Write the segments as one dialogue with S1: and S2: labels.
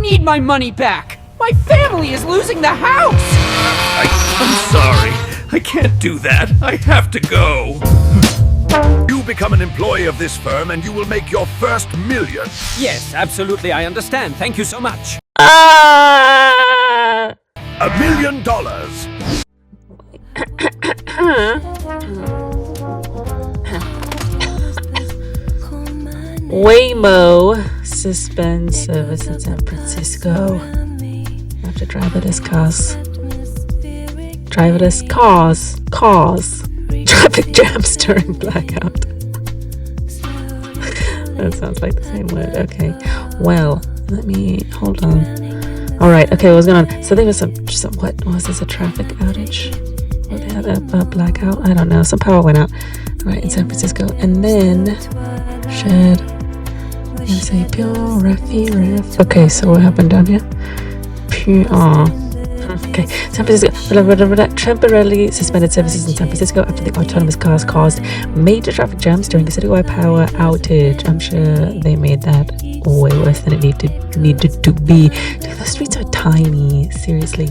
S1: need my money back! My family is losing the house!
S2: I'm sorry. I can't do that. I have to go. You become an employee of this firm and you will make your first million.
S1: Yes, absolutely, I understand. Thank you so much.
S3: Ah!
S2: $1 million.
S3: Waymo suspends service in San Francisco after driverless cars traffic jams during blackout. That sounds like the same word. Okay, well, let me hold on. All right, okay, what's going on? So there was some what was this, a traffic outage? Or they had a blackout? I don't know. Some power went out, right, in San Francisco, and then shared. I'm gonna say pure ref. Okay, so what happened down here? Pure. Okay, San Francisco temporarily suspended services in San Francisco after the autonomous cars caused major traffic jams during a citywide power outage. I'm sure they made that way worse than it needed to be. Dude, the streets are tiny. Seriously.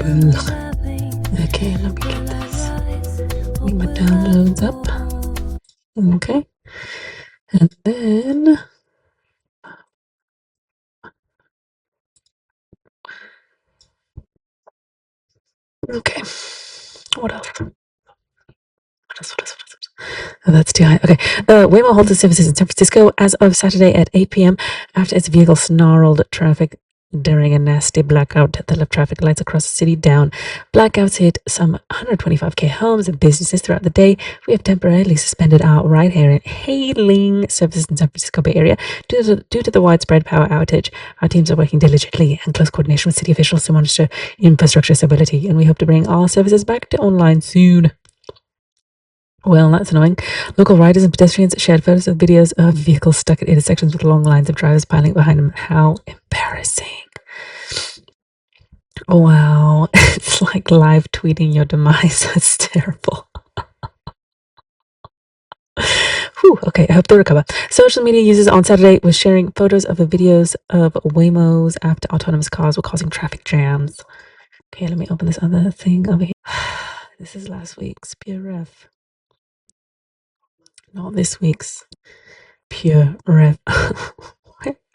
S3: Ugh. Okay, let me get this. Get my downloads up. Okay. And then okay. What else? Oh, that's too high. Okay. Waymo halted services in San Francisco as of Saturday at 8 p.m. after its vehicle snarled traffic during a nasty blackout that left traffic lights across the city down. Blackouts hit some 125k homes and businesses throughout the day. We have temporarily suspended our ride-hailing services in San Francisco Bay Area due to the widespread power outage. Our teams are working diligently in close coordination with city officials to monitor infrastructure stability, and we hope to bring all services back to online soon. Well, that's annoying. Local riders and pedestrians shared photos and videos of vehicles stuck at intersections with long lines of drivers piling behind them. How embarrassing. Wow. It's like live tweeting your demise. That's terrible. Whew, okay, I hope they recover. Social media users on Saturday were sharing photos of the videos of Waymos after autonomous cars were causing traffic jams. Okay, let me open this other thing over here. This is last week's Pure Ref. Not this week's Pure Ref. How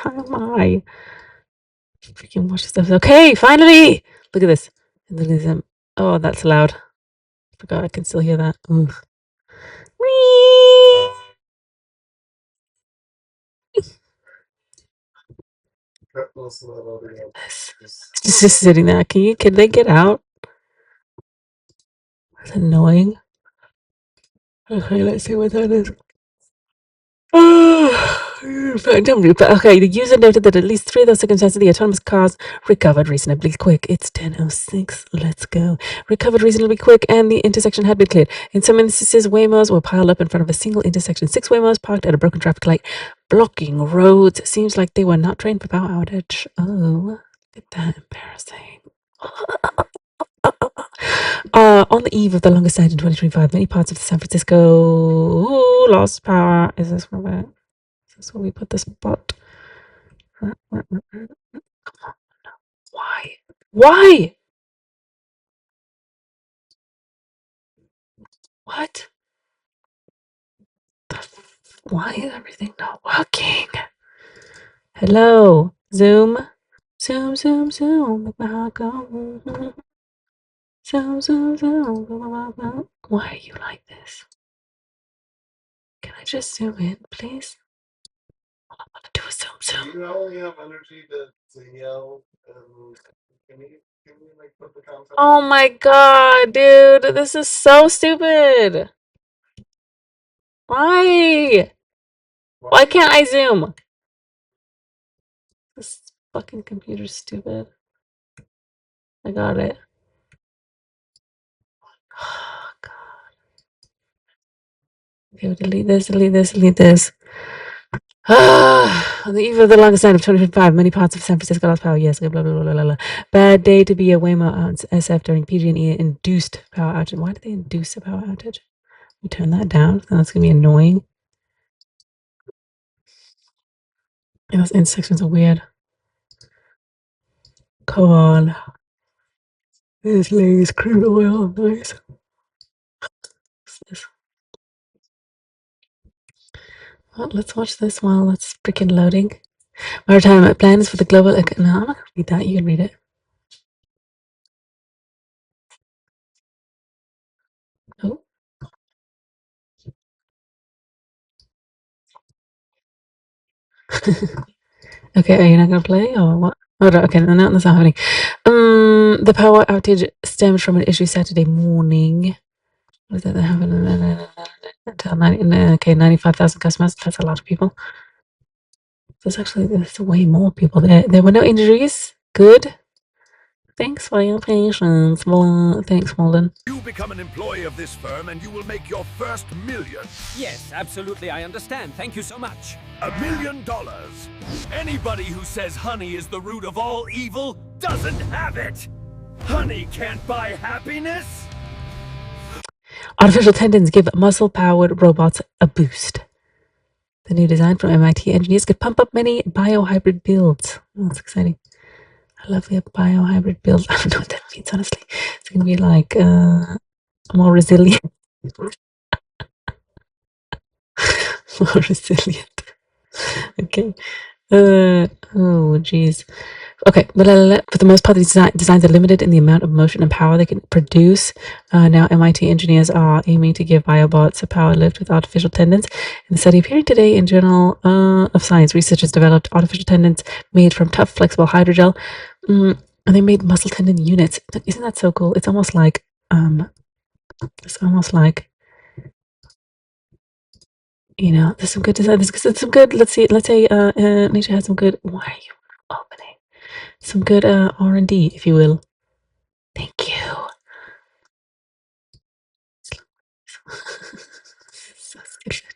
S3: am I? Freaking watch stuff. Okay, finally! Look at this. Oh, that's loud. I forgot I can still hear that. Ugh. It's just sitting there. Can they get out? That's annoying. Okay, let's see what that is. Okay, the user noted that at least 3 of those circumstances the autonomous cars recovered reasonably quick. It's 10:06. Let's go. Recovered reasonably quick, and the intersection had been cleared. In some instances, Waymos were piled up in front of a single intersection. 6 Waymos parked at a broken traffic light, blocking roads. Seems like they were not trained for power outage. Oh, look at that. Embarrassing. On the eve of the longest night in 2025, many parts of San Francisco lost power. Is this where we put the spot? Come on. Why? Why? What? Why is everything not working? Hello? Zoom? Zoom, zoom, zoom. Make my heart go. Zoom, zoom, zoom. Why are you like this? Can I just zoom in, please? All I want to do is zoom, zoom.
S4: You only have energy to yell and can you like put the content?
S3: Oh my god, dude, this is so stupid. Why? Why can't I zoom? This fucking computer's stupid. I got it. Oh god. Okay, we'll delete this. On the eve of the longest night of 2025, many parts of San Francisco lost power. Yes, blah, blah, blah, blah, blah. Bad day to be a Waymo SF during PG&E induced power outage. Why did they induce a power outage? We turn that down. That's going to be annoying. And those intersections are weird. Come on. This lady's crude oil. Nice. What's this? Well, let's watch this while it's freaking loading. Maritime plans for the global. No, I'm not gonna read that. You can read it. Oh. Okay, are you not gonna play or what? Oh, no, okay, no, that's not happening. The power outage stemmed from an issue Saturday morning. What is that happened? Until 95,000 customers. That's a lot of people. There's way more people there. There were no injuries. Good. Thanks for your patience. Thanks, Malden.
S2: You become an employee of this firm and you will make your first million.
S1: Yes, absolutely, I understand. Thank you so much.
S2: $1 million. Anybody who says honey is the root of all evil doesn't have it. Honey can't buy happiness.
S3: Artificial tendons give muscle-powered robots a boost. The new design from MIT engineers could pump up many biohybrid builds. Oh, that's exciting. I love the biohybrid build. I don't know what that means, honestly. It's going to be like more resilient. More resilient. Okay. Oh, geez. Okay, for the most part, these designs are limited in the amount of motion and power they can produce. Now, MIT engineers are aiming to give biobots a power lift with artificial tendons. In a study appearing today in Journal of Science, researchers developed artificial tendons made from tough, flexible hydrogel, and they made muscle tendon units. Isn't that so cool? It's almost like, you know, there's some good design. There's some good. Let's say nature has some good. Why are you opening? Some good R&D, if you will. Thank you. So stupid.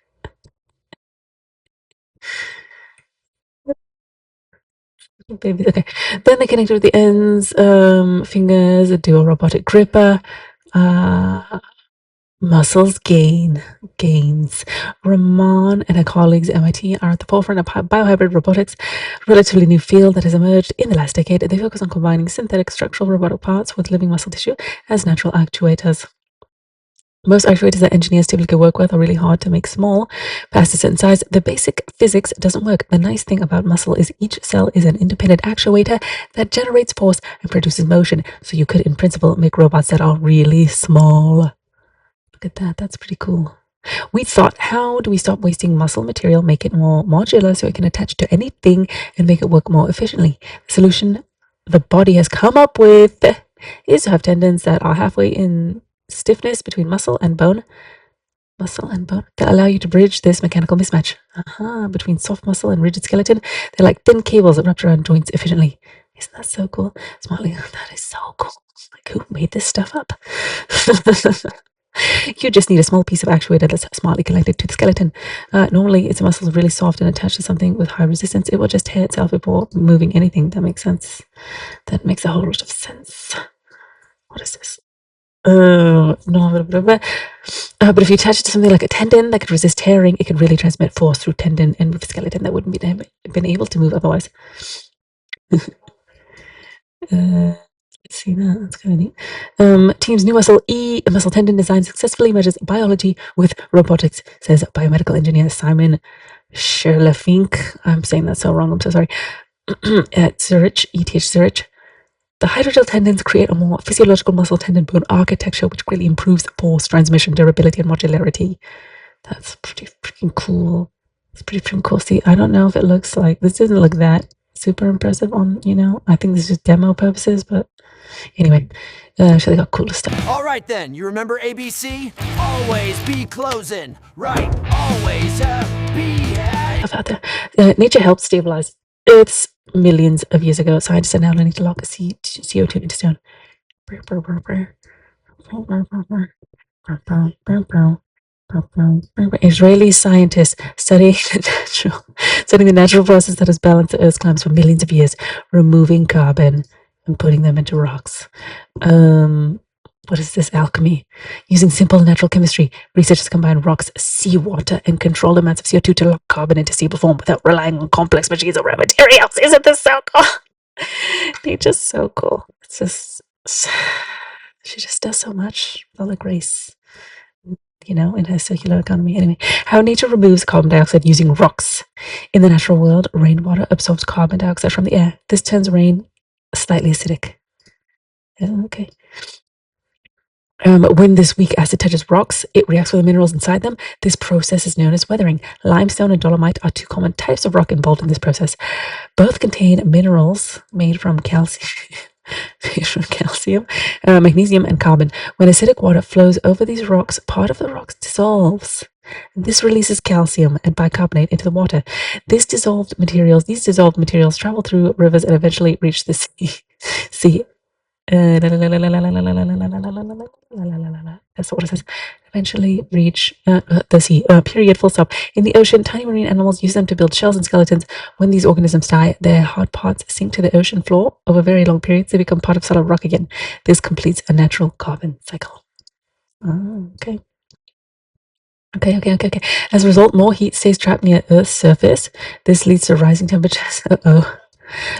S3: Baby, okay. Then they connect with the ends, fingers, do a robotic gripper. Muscles gains. Rahman and her colleagues at MIT are at the forefront of biohybrid robotics, a relatively new field that has emerged in the last decade. They focus on combining synthetic structural robotic parts with living muscle tissue as natural actuators. Most actuators that engineers typically work with are really hard to make small. Past a certain size, the basic physics doesn't work. The nice thing about muscle is each cell is an independent actuator that generates force and produces motion. So you could, in principle, make robots that are really small. Look at that. That's pretty cool. We thought, how do we stop wasting muscle material, make it more modular so it can attach to anything and make it work more efficiently? The solution the body has come up with is to have tendons that are halfway in stiffness between muscle and bone that allow you to bridge this mechanical mismatch between soft muscle and rigid skeleton. They're like thin cables that wrap around joints efficiently. Isn't that so cool? Smartly, that is so cool. Like, who made this stuff up? You just need a small piece of actuator that's smartly connected to the skeleton. Normally, it's a muscle really soft and attached to something with high resistance. It will just tear itself before moving anything. That makes sense. That makes a whole lot of sense. What is this? No, but if you attach it to something like a tendon that could resist tearing, it could really transmit force through tendon and move skeleton that wouldn't be been able to move otherwise. Let's see that. That's kind of neat. Team's new muscle muscle tendon design successfully merges biology with robotics, says biomedical engineer Simon Scherlefink. I'm saying that so wrong. I'm so sorry. At Zurich, ETH Zurich. The hydrogel tendons create a more physiological muscle tendon bone architecture, which greatly improves force transmission, durability, and modularity. That's pretty freaking cool. It's pretty freaking cool. See, I don't know if it looks like this doesn't look that super impressive on, you know, I think this is just demo purposes, but anyway, actually got cooler stuff.
S1: All right then, you remember ABC? Always be closing, right? Always be.
S3: Stuff out there. Nature helps stabilize Earth's millions of years ago. Scientists are now learning to lock CO2 into stone. Israeli scientists studying the natural process that has balanced the Earth's climates for millions of years, removing carbon and putting them into rocks. What is this alchemy? Using simple natural chemistry, researchers combine rocks, seawater, and controlled amounts of CO2 to lock carbon into stable form without relying on complex machines or raw materials. Isn't this so cool? Nature's so cool. It's just, she just does so much with all the grace, in her circular economy. Anyway, how nature removes carbon dioxide using rocks. In the natural world, rainwater absorbs carbon dioxide from the air. This turns rain slightly acidic. Okay. When this weak acid touches rocks, it reacts with the minerals inside them. This process is known as weathering. Limestone and dolomite are two common types of rock involved in this process. Both contain minerals made from calcium, magnesium, and carbon. When acidic water flows over these rocks, part of the rocks dissolves. This releases calcium and bicarbonate into the water. These dissolved materials travel through rivers and eventually reach the sea. That's what it says. Eventually reach the sea. Period. Full stop. In the ocean, tiny marine animals use them to build shells and skeletons. When these organisms die, their hard parts sink to the ocean floor. Over very long periods, they become part of solid rock again. This completes a natural carbon cycle. Okay. Okay. As a result, more heat stays trapped near Earth's surface. This leads to rising temperatures.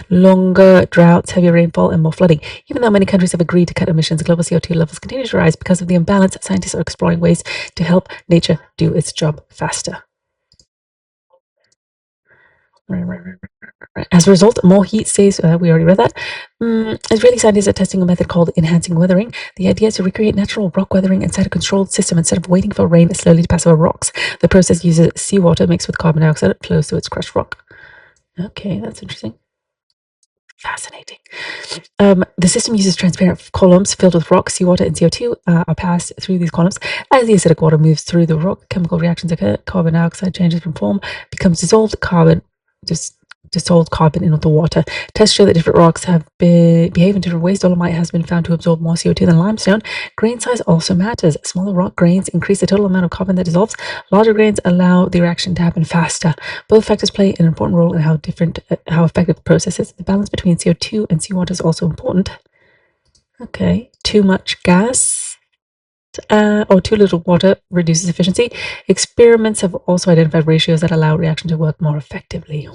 S3: Longer droughts, heavier rainfall, and more flooding. Even though many countries have agreed to cut emissions, global CO2 levels continue to rise because of the imbalance. Scientists are exploring ways to help nature do its job faster. As a result, more heat stays. We already read that. Israeli scientists are testing a method called enhancing weathering. The idea is to recreate natural rock weathering inside a controlled system instead of waiting for rain slowly to pass over rocks. The process uses seawater mixed with carbon dioxide that flows through its crushed rock. Okay, that's interesting. Fascinating. The system uses transparent columns filled with rock, seawater, and CO2 are passed through these columns. As the acidic water moves through the rock, chemical reactions occur. Carbon dioxide changes from form, becomes dissolved carbon into the water. Tests show that different rocks behave in different ways. Dolomite has been found to absorb more CO2 than limestone. Grain size also matters. Smaller rock grains increase the total amount of carbon that dissolves. Larger grains allow the reaction to happen faster. Both factors play an important role in how effective the process is. The balance between CO2 and seawater is also important. Okay, too much gas or too little water reduces efficiency. Experiments have also identified ratios that allow reaction to work more effectively.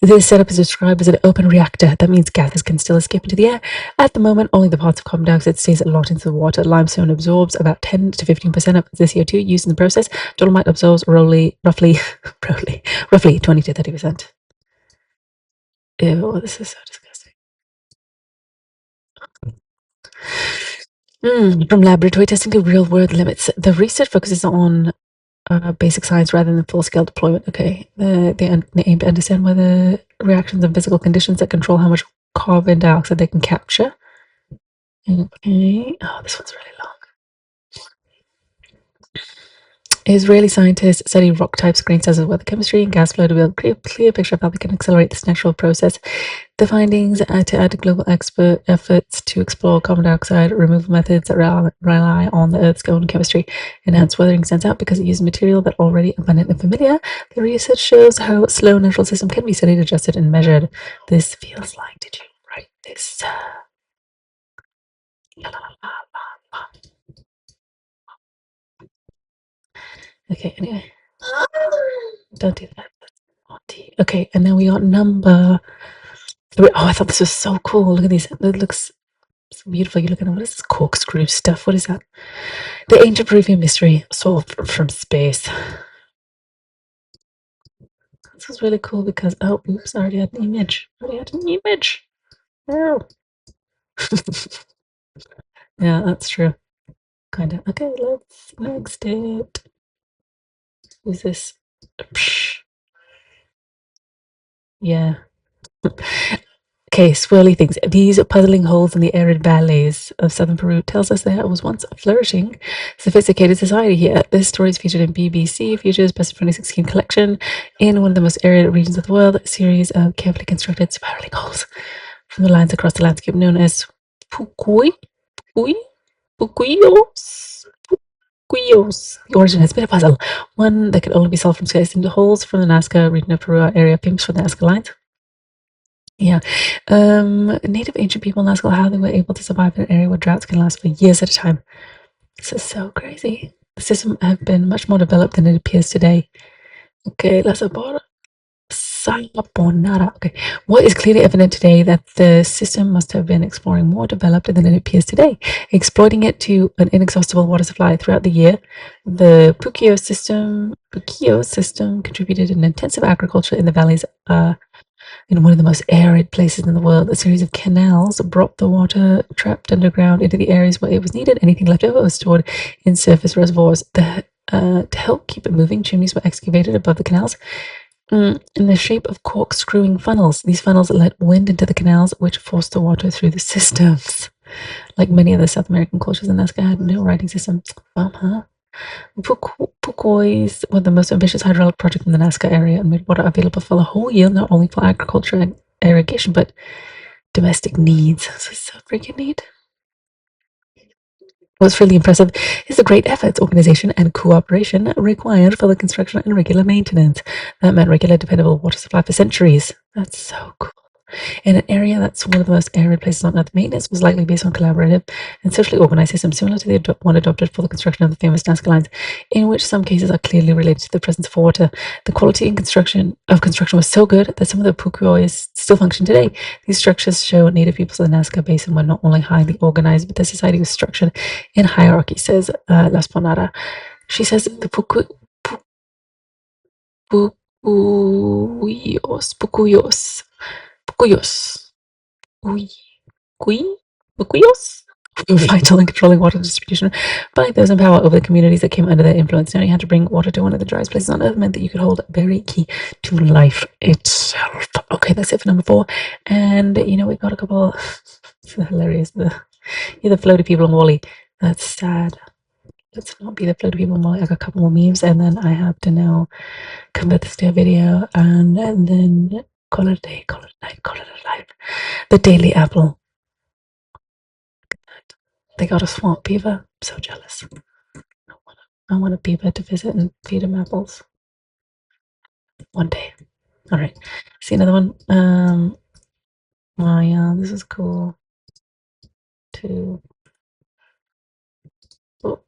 S3: This setup is described as an open reactor. That means gases can still escape into the air. At the moment, only the parts of carbon dioxide stays locked into the water. Limestone absorbs about 10 to 15% of the CO2 used in the process. Dolomite absorbs roughly 20 to 30%. Ew, this is so disgusting. From laboratory testing to real-world limits, the research focuses on basic science rather than full-scale deployment. Okay, they aim to understand whether reactions and physical conditions that control how much carbon dioxide they can capture. Okay, oh, this one's really long. Israeli scientists study rock types, grain sizes, weather chemistry, and gas flow to build a clear picture of how they can accelerate this natural process. The findings to add to global expert efforts to explore carbon dioxide removal methods that rely on the Earth's own chemistry. Enhanced weathering stands out because it uses material that already abundant and familiar. The research shows how a slow natural system can be studied, adjusted, and measured. This feels like, did you write this? Okay, anyway. Don't do that. Okay, and then we got number 3. Oh, I thought this was so cool. Look at these. It looks so beautiful. You're looking at, what is this corkscrew stuff? What is that? The ancient Peruvian mystery solved from space. This is really cool because, oh, oops, I already had an image. Oh. Yeah, that's true. Kind of. Okay, let's next it. Who's this? Psh. Yeah. Okay, swirly things. These puzzling holes in the arid valleys of southern Peru tells us there was once a flourishing, sophisticated society here. This story is featured in BBC Futures Best of 2016 collection in one of the most arid regions of the world, a series of carefully constructed spiraling holes from the lines across the landscape known as Pucuyos. The origin has been a puzzle, one that could only be solved from space. Into holes from the Nazca region of Peru area famous for the Nazca lines. Yeah. Native ancient people in Alaska, how they were able to survive in an area where droughts can last for years at a time. This is so crazy. The system have been much more developed than it appears today. Okay, let's about Saponara. Okay. What is clearly evident today that the system must have been exploring more developed than it appears today, exploiting it to an inexhaustible water supply throughout the year. The Pukio system contributed an intensive agriculture in the valleys in one of the most arid places in the world. A series of canals brought the water trapped underground into the areas where it was needed. Anything left over was stored in surface reservoirs. To help keep it moving, chimneys were excavated above the canals in the shape of corkscrewing funnels. These funnels let wind into the canals, which forced the water through the systems. Like many other South American cultures, Alaska had no writing system. Huh? Pukois were the most ambitious hydraulic project in the Nazca area and made water available for the whole year, not only for agriculture and irrigation, but domestic needs. So it's so freaking neat. What's really impressive is the great efforts, organization, and cooperation required for the construction and regular maintenance. That meant regular, dependable water supply for centuries. That's so cool. In an area that's one of the most arid places on Earth, maintenance was likely based on collaborative and socially organized systems similar to the one adopted for the construction of the famous Nazca lines, in which some cases are clearly related to the presence of water. The quality and construction was so good that some of the pukuois still function today. These structures show native peoples of the Nazca Basin were not only highly organized, but their society was structured in hierarchy, says Las Ponara. She says the Pukuyos, Uy, Pukuyos, vital in controlling water distribution by those in power over the communities that came under their influence. Knowing how to bring water to one of the driest places on Earth meant that you could hold very key to life itself. Okay, that's it for number 4. And we got a couple. It's hilarious. The floaty people in Wally. That's sad. Let's not be the floaty people in Wally. I got a couple more memes, and then I have to now convert this to a video, and then call it a day, call it a night, call it a life. The Daily Apple. They got a swamp beaver. I'm so jealous. I want a beaver to visit and feed him apples. One day. All right. See another one. Oh yeah, this is cool. Too. Oh,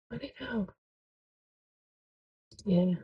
S3: where'd it go? Yeah.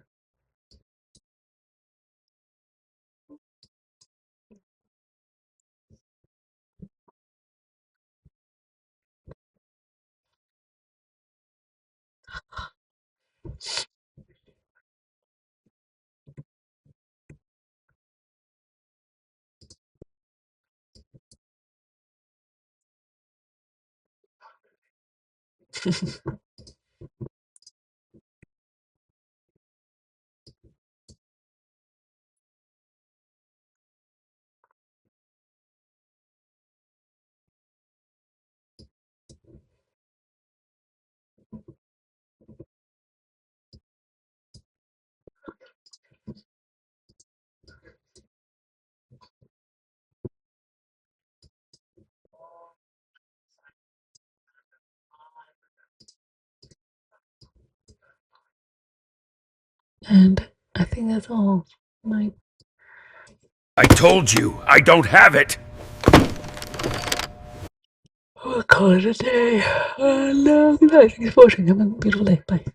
S3: And I think that's all.
S2: I told you, I don't have it!
S3: Call it a day. And good night. Thanks for watching. Have a beautiful day. Bye.